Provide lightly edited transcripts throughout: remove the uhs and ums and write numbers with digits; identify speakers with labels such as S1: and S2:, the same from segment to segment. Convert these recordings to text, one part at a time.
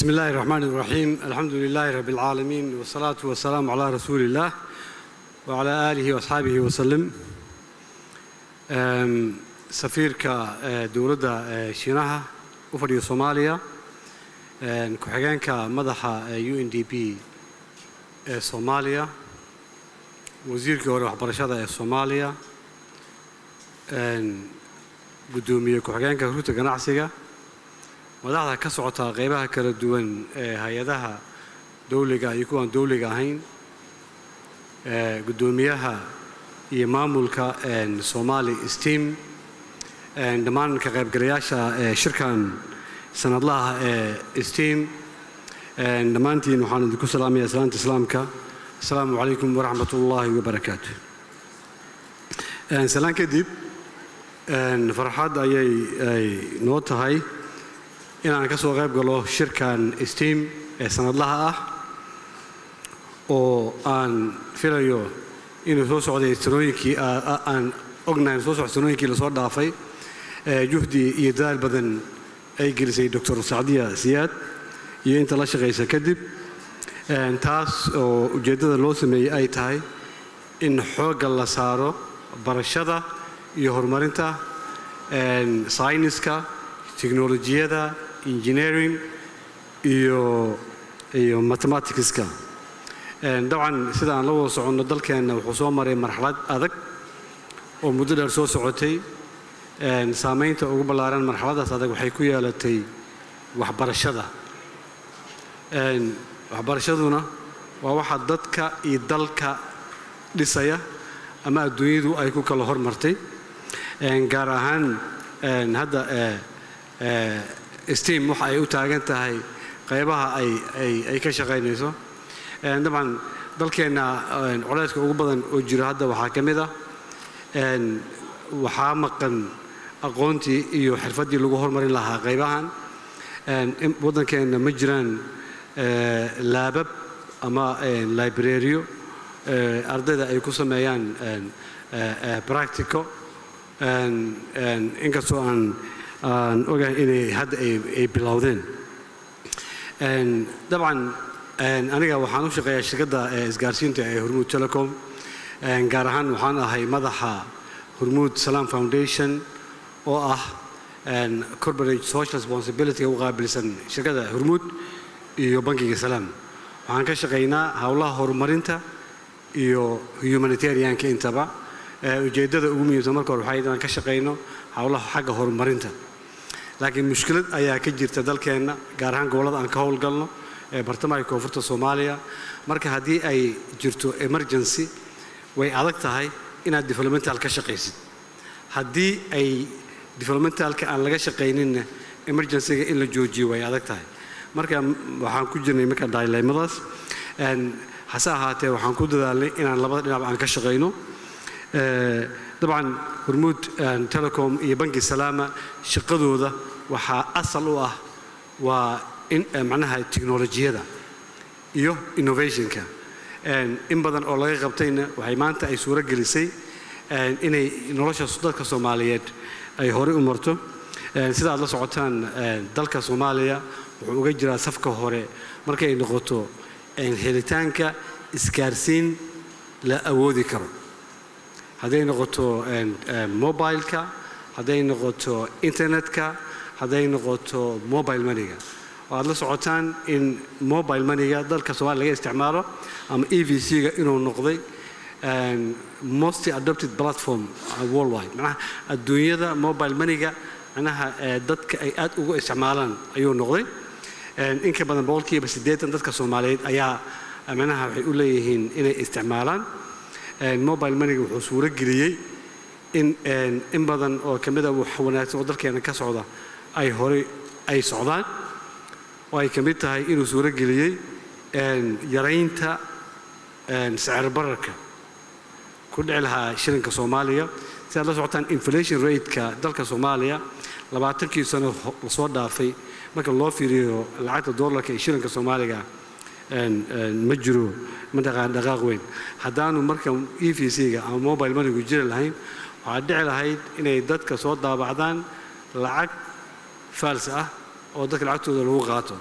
S1: بسم الله الرحمن الرحيم. الحمد لله رب العالمين والصلاة والسلام على رسول الله وعلى آله وأصحابه وسلم. سفيرك دولة شيناها وفريق صوماليا كحجانك مدح UNDP صوماليا وزيرك وروح برشادة صوماليا قدومي كحجانك روتا جناعسية madaxda ka socota qaybaha kala duwan ee hay'adaha dawliga iyo kuwan dawliga ahayn gudoomiyaha iyo maamulka Somali Steam dhammaan ka qaybgalayaasha shirkan sanadlaha ee Steam dhammaantiin waxaan idinku salaamayaa salaanta islaamka assalaamu calaykum wa rahmatullaahi wa barakaatuh salaan kadib farxad ayay noo tahay inaan ka soo qayb galo shirkan Steam ee sanadlaha ah oo aan filayo inuu soo socday sanooyinkii aan ognahay soo socday sanooyinkii la soo dhaafay juhdi iyo dadaal badan ay gelisay Dr. Saadiya Siyaad iyo inta la shaqeysay kadib taas oo ujeedada loo sameeyay ay tahay in xoogga la saaro barashada iyo horumarinta sayniska teknolojiyada engineering iyo mathematics-ka dabcan sida aan la wada socono dalkeena wuxuu soo maray marxalad adag oo muddo dheer soo socotay saameynta ugu ballaaran marxaladaas adag waxay ku yeelatay waxbarashada waxbarashaduna waa waxa dadka iyo dalka dhisaya ama adduunyadu ay ku kala hormartay gaar ahaan hadda Steam waxa ay u taagan tahay qaybaha ay ka shaqeynayso dabcan dalkeena culayska ugu badan oo jira hadda waxaa kamid ah waxaa maqan aqoontii iyo xirfadii lagu horumarin lahaa qaybahan wadankeena ma jiraan laabab ama library ardayda ay ku sameeyaan practical inkastoo aan ogahay inay hadda ay bilowdeen dabcan aniga waxaan u shaqeeyaa shirkadda isgaarsiinta ee Hormuud Telecom gaar ahaan waxaan ahay madaxa Hormuud Salaam Foundation oo ah corporate social responsibility u qaabilsan shirkadda Hormuud iyo bankiga Salaam waxaan ka shaqeynaa hawlaha horumarinta iyo humanitarianka intaba ujeedada ugu muhiimsan marka hore waxay ka shaqeyno hawlaha xagga horumarinta laakiin mushkilad ayaa ka jirta dalkeena gaar ahaan gobolada aan ka howlgalno ee bartamaha koonfurta Soomaaliya marka haddii ay jirto emergency way adag tahay inaad developmental ka shaqeysid haddii ay developmentalka aan laga shaqeynin emergency-ga in la joojiyo way adag tahay marka waxaan ku jirnay marka dilemadaas hase ahaatee waxaan ku dadaalnay inaan labada dhinac aan ka shaqeyno dabcan Hormuud Telecom iyo banki Salaama shaqadooda waxaa asal u ah waa in macnaha teknolojiyada iyo innovation-ka in badan oo laga qabtayna waxay maanta ay suura gelisay inay nolosha dadka Soomaaliyeed ay hore u marto sida aad la socotaan dalka Soomaaliya wuxuu uga jiraa safka hore markay ay noqoto helitaanka isgaarsiin la awoodi karo hadday noqoto mobile-ka hadday noqoto internet-ka hadday noqoto mobile money-ga waad la socotaan in mobile money-ga dalka Soomaaliya laga isticmaalo ama EVC-ga inuu noqday most adopted platform worldwide macnaha adduunyada mobile money-ga macnaha dadka ay aad ugu isticmaalaan ayuu noqday in ka badan 80% dadka Soomaaliyeed ayaa macnaha waxay u leeyihiin inay isticmaalaan mobile money-ga wuxuu suura geliyay in badan oo kamid ah wax wanaagsan oo dalkeena ka socda ay hore ay socdaan oo ay kamid tahay inuu suura geliyay yaraynta sicir bararka ku dhici lahaa shilinka Soomaaliya si aad la socotaan inflation rate-ka dalka Soomaaliya 20 sano la soo dhaafay marka loo fiiriyo lacagta dollarka ee shilinka Soomaaliga ma jiro ma dhaqaaq weyn haddaanu marka EVC-ga ama mobile money-gu jiri lahayn waxaa dhici lahayd inay dadka soo daabacdaan lacag faals ah oo dadka lacagtooda lagu qaato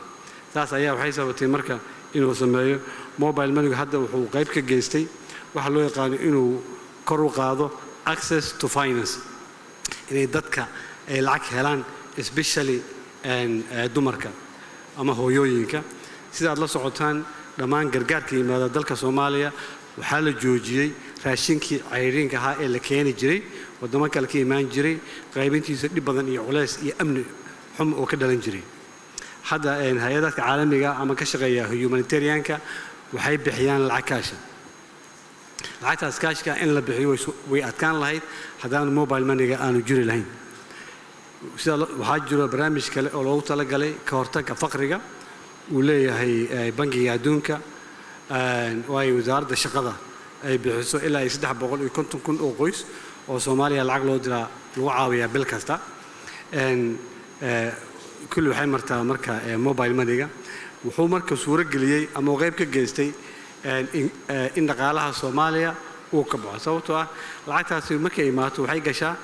S1: taas ayaa waxay sababtay marka inuu sameeyo mobile money hadda wuxuu qayb ka geystay waxa loo yaqaan inuu kor u qaado access to finance inay dadka ay lacag helaan especially dumarka ama hooyooyinka sida aad la socotaan dhammaan gargaarka yimaada dalka Soomaaliya waxaa la joojiyay raashinkii cayriinka ahaa ee la keeni jiray wadamo kale ka imaan jiray qaybintiisa dhib badan iyo culays iyo amni xum oo ka dhalan jiray hadda hay'adaha caalamiga ama ka shaqeeya humanitarianka waxay bixiyaan lacag kaash lacagtaas kaashka in la bixiyo way adkaan lahayd haddaan mobile money-ga aanu jiri lahayn sida waxaa jira barnaamij kale oo loogu talagalay ka hortagga faqriga uu leeyahay bangiga adduunka way wasaaradda shaqada ay bixiso ilaa 350,000 oo qoys oo Soomaaliya lacag loo diraa lagu caawiyaa bil kasta kulli waxay martaa marka mobile money-ga wuxuu marka suuro geliyay ama qayb ka geystay in dhaqaalaha Soomaaliya uu ka baxo sababtoo ah lacagtaasi markay imaato waxay gashaa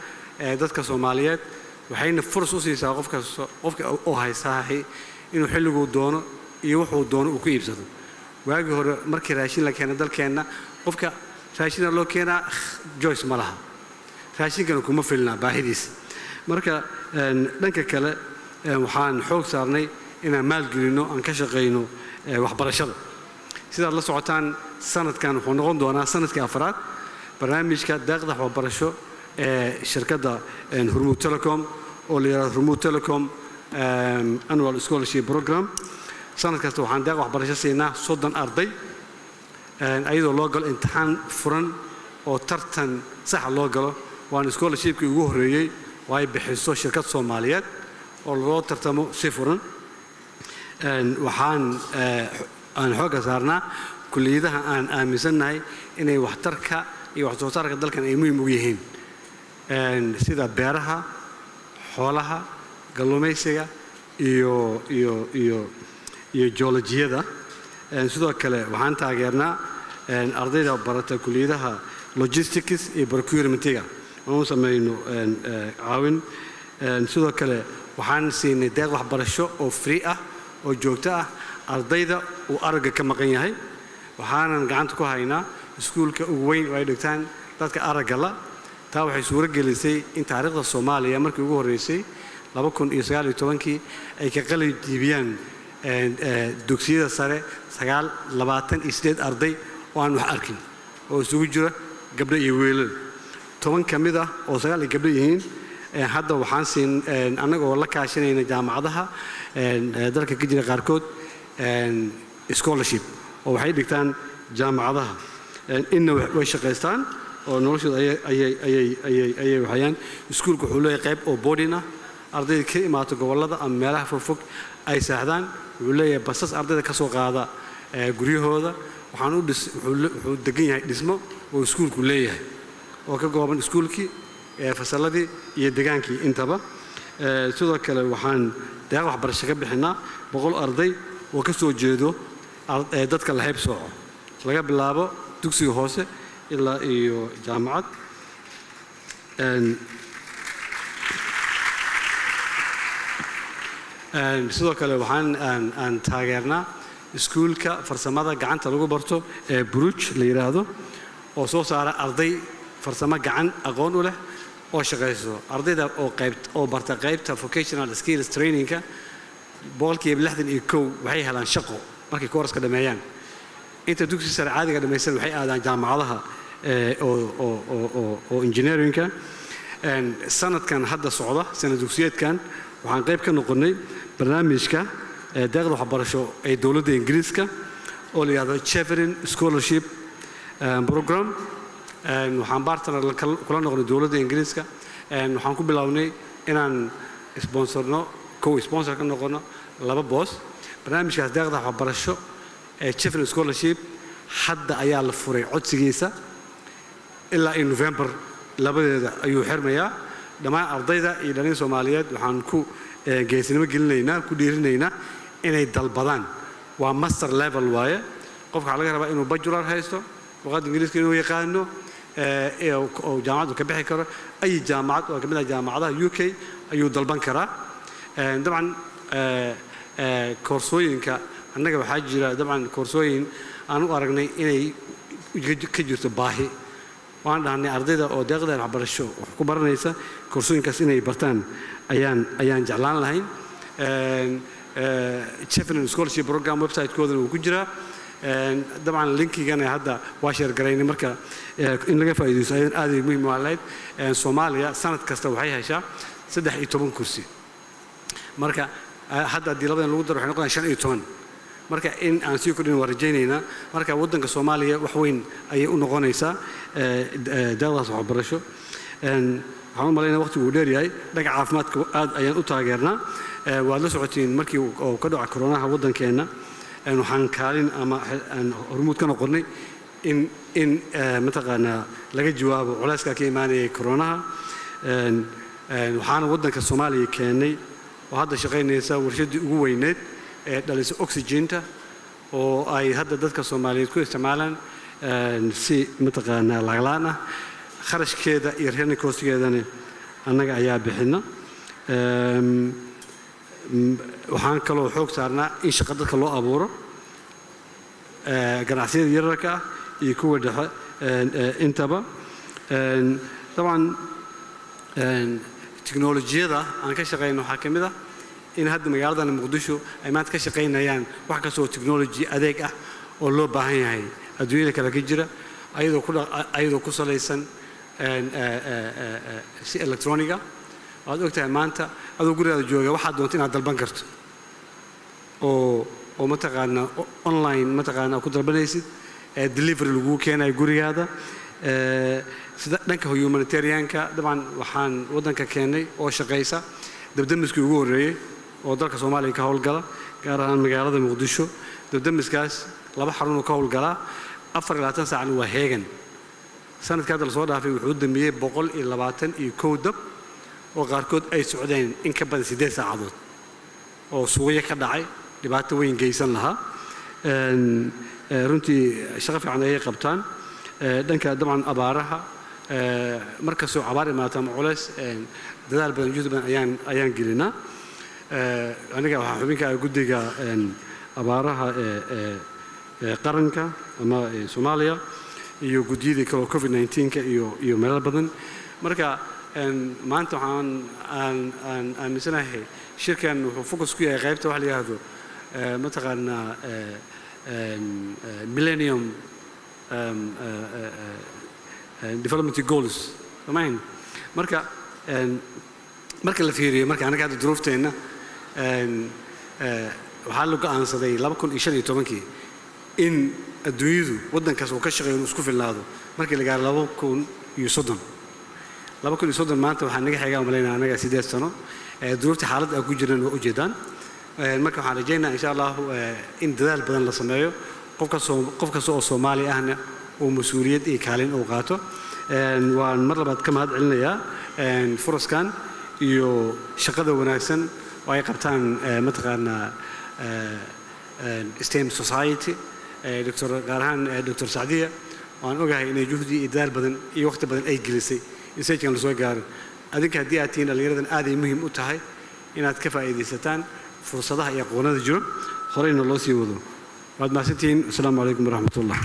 S1: dadka Soomaaliyeed waxayna fursad u siisaa qofka oo haysaahay inuu xilligu doono iyo wuxuu doono uu ku iibsado waagi hore markii raashin la keenay dalkeena qofka raashin loo keenaa choice ma laha raashinkana kuma filna baahidiisa marka dhanka kale waxaan xoog saarnay inaan maalgelino aan ka shaqeyno waxbarashada sida la socotaan sanadkan wuxuu noqon doonaa sanadkii afraad barnaamijka deeqda waxbarasho ee shirkadda Hormuud Telecom oo la yiraahdo Hormuud Telecom annual scholarship program sanad kasta waxaan deeq waxbarasho siinaa 30 arday ayadoo loo galo imtixaan furan oo tartan sax loo galo waan scholarshipkii ugu horeeyay way bixiso shirkad Soomaaliyeed oo loo tartamo si furan waxaan aan xooga saarnaa kulliyadaha aan aaminsanahay inay waxtarka iyo wax soo saarka dalkan ay muhiim u yihiin sida beeraha xoolaha kalluumaysiga iyo geologiyada sidoo kale waxaan taageernaa ardayda barata kulliyadaha logistics iyo procurement-ga oo sameeyno caawin sidoo kale waxaan siinay deeq waxbarasho oo free ah oo joogto ah ardayda uu aragga ka maqan yahay waxaanan gacanta ku haynaa iskuulka ugu weyn oo ay dhigtaan dadka aragga la taa waxay suuro gelisay in taariikhda Soomaaliya markii ugu horeysay 2019 ay ka qalin jebiyaan dugsiyada sare 28 arday oo aan wax arkin oo isugu jira gabdho iyo wiilal 10 kamid ah oo 9 gabdho yihiin hadda waxaan siin anagoo la kaashanayna jaamacadaha dalka ka jira qaarkood scholarship oo waxay dhigtaan jaamacadaha inna way shaqeystaan oo noloshooda ayay waxayaan iskuulku wuxuu leeyahay qayb oo boarding ah ardayda ka imaato gobolada ama meelaha fogfog ay saaxdaan wuxuu leeyahay basas ardayda ka soo qaada guryahooda wuxuu degan yahay dhismo oo iskuulku leeyahay oo ka kooban iskuulkii fasaladii iyo degaankii intaba sidoo kale waxaan deeq waxbarasho ka bixinaa 100 arday oo ka soo jeedo dadka la hayb sooco laga bilaabo dugsiga hoose ilaa iyo jaamacad sidoo kale waxaan aan taageernaa iskuulka farsamada gacanta lagu barto ee Bruch la yiraahdo oo soo saara arday farsamo gacan aqoon u leh oo shaqeyso ardayda oo barta qaybta vocational skills training-ka boqolkiiba 61 waxay helaan shaqo markay kooraska dhameeyaan inta dugsi sare caadiga dhameeysan waxay aadaan jaamacadaha oo engineering-ka sanadkan hadda socda sanad dugsiyeedkan waxaan qayb ka noqonay barnaamijka deeqda waxbarasho ee dawladda Ingiriiska oo la yiraahdo Chevening Scholarship Program waxaan partner kula noqonay dawladda Ingiriiska waxaan ku bilownay inaan sponsor ka noqono 2 boos barnaamijkaas deeqda waxbarasho ee Chevening Scholarship hadda ayaa la furay codsigiisa ilaa in November labadeeda ayuu xirmayaa dhammaan ardayda iyo dhalinyarada Soomaaliyeed waxaan ku geesinimo gelinaynaa ku dhiirinaynaa inay dalbadaan waa master level waaye qofka laga rabaa inuu bachelor haysto luqadda Ingiriiska inuu yaqaano oo jaamacad ka bixi karo ay jaamacad oo kamid ah jaamacadaha UK ayuu dalban karaa dabcan koorsooyinka annaga waxaa jira dabcan koorsooyin aan u aragnay inay ka jirto baahi waan dhahnay ardayda oo deeqda waxbarasho wax ku baranaysa koorsooyinkaas inay bartaan ayaan jeclaan lahayn Chevron Scholarship Program website-koodana wuu ku jiraa dabcan linkigana hadda waa share garaynay marka in laga faa'iideysto ayaan aad muhiim u ahayd Soomaaliya sanad kasta waxay heshaa 13 kursi marka hadda haddii labadan lagu daro waxay noqonayaan 15 marka in aan sii kordhin waan rajaynaynaa marka waddanka Soomaaliya wax weyn ayay u noqonaysaa deeqdaas waxbarasho waxaan u maleynayaa waqtigu dheer yahay dhaga caafimaadka aad ayaan u taageernaa waad la socotiin markii uu ka dhaca koronaha waddankeena waxaan kaalin ama hormuud ka noqonnay in mataqaanaa laga jawaabo culayska ka imaanayay koronaha waxaana waddanka Soomaaliya keenay oo hadda shaqaynaysa warshadii ugu weyneed ee dhalisa oxygen-ta oo ay hadda dadka Soomaaliyeed ku isticmaalaan si mataqaanaa lacag-la'aan ah kharashkeeda iyo reerna koosgeedana annaga ayaa bixina waxaan kaloo xoog saarnaa in shaqo dadka loo abuuro ganacsiyada yararka ah iyo kuwa dhexe intaba طبعا teknolojiyada aan ka shaqeyno waxa kamid ah in hadda magaalada Muqdisho ay maanta ka shaqeynayaan wax ka soo technology adeeg ah oo loo baahan yahay adduunyada kala ka jira ayadoo ku saleysan si electroniga aad ogtahay maanta adoo guriga jooga waxa doonto inaad dalban karto oo mataqaana online mataqaana ku dalbanaysid delivery lagu keenay gurigaada sida dhanka humanitarianka dabcan waxaan wadanka keenay oo shaqeysa dabdamiskii ugu horeeyay oo dalka Soomaaliya ka howlgala gaar ahaan magaalada Muqdisho dabdamiskaas laba xarun oo ka howlgala 24 saac waa heegan sanadka la soo dhaafay wuxuu damiyay 121 dab oo qaarkood ay socdeen in ka badan 8 saacadood oo suuqyo ka dhacay dhibaato weyn geysan lahaa runtii shaqo fiican ay qabtaan dhanka dabcan abaaraha marka soo abaar imaata maculays dadaal badan juhd badan ayaan gelinaa aniga waxa xubinka guddiga abaaraha qaranka ama Soomaaliya iyo guddiyada kale COVID-19 iyo meelo badan marka maanta waxaan aaminsanahay shirkan wuxuu focus ku yahay qaybta wax la yiraahdo mataqaana millennium development goals tamaam marka la fiiriyo marka anaga hadda duruufteena waxaa la go'aansaday 2015 in adduunyadu wadankaas uu ka shaqeeyo isku filaado markii la gaaro 2030 maanta waxaan naga xigaa umaleynaa anaga 8 sano duruufta xaaladda ku jiraan oo u jeedaan marka waxaan rajaynayaa insha Allah in dadaal badan la sameeyo qof kasta oo Soomaali ahna oo mas'uuliyad iyo kaalin uu qaato waan mar labaad ka mahad celinayaa furaskan iyo shaqada wanaagsan oo ay qabtaan mataqaana STEM society Dr. Garhan Dr. Saadiya waan ogahay inay juhdi iyo dadaal badan iyo waqti badan ay gelisay isagana la soo gaaro adinka hadii aad tiin dhalinyaradan aad ay muhiim u tahay inaad ka faa'iideysataan fursadaha iyo aqoonada jiro horeyna loo sii wado waad mahadsantihiin assalaamu calaykum waraxmatullaah